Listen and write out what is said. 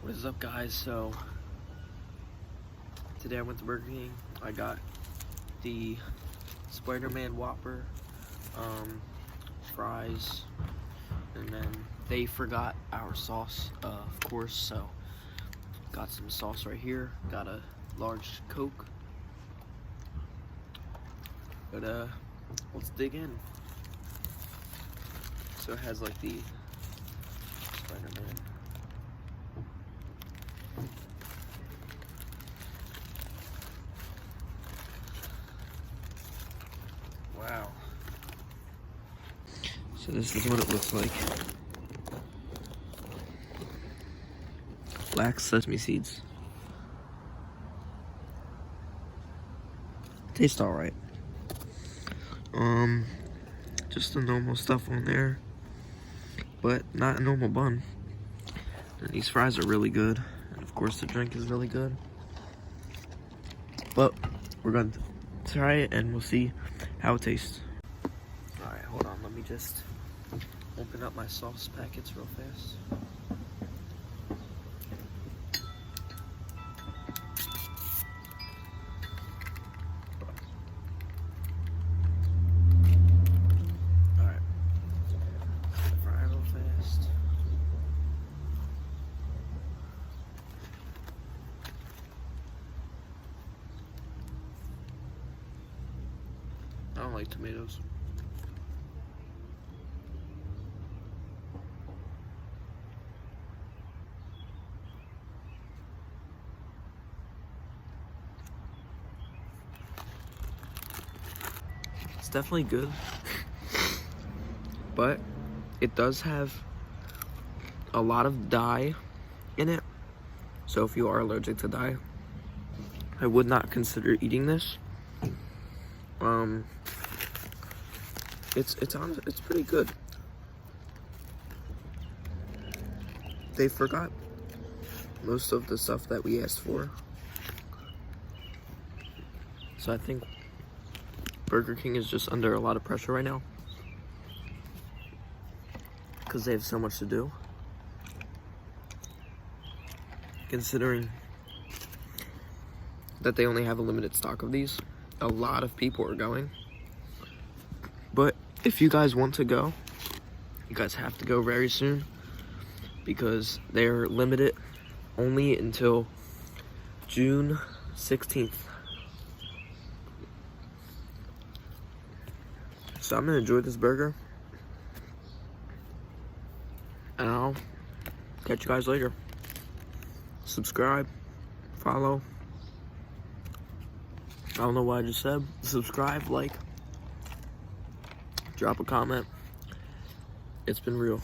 What is up, guys? So today I went to Burger King. I got the Spider-Man Whopper, fries, and then they forgot our sauce, of course, so got some sauce right here. Got a large Coke. But let's dig in. So it has like the Spider-Man. Wow. So this is what it looks like. Black sesame seeds. Tastes alright. Just the normal stuff on there, but not a normal bun. And these fries are really good, and of course the drink is really good. But we're gonna try it and we'll see how it tastes. Alright, hold on, let me just open up my sauce packets real fast. Alright, fry real fast. I don't like tomatoes. It's definitely good, but it does have a lot of dye in it. So if you are allergic to dye, I would not consider eating this. It's pretty good. They forgot most of the stuff that we asked for. So I think Burger King is just under a lot of pressure right now because they have so much to do. Considering that they only have a limited stock of these, a lot of people are going. But if you guys want to go, you guys have to go very soon because they're limited only until June 16th. So I'm gonna enjoy this burger, and I'll catch you guys later. Subscribe, follow. I don't know what I just said. Subscribe, like, drop a comment. It's been real.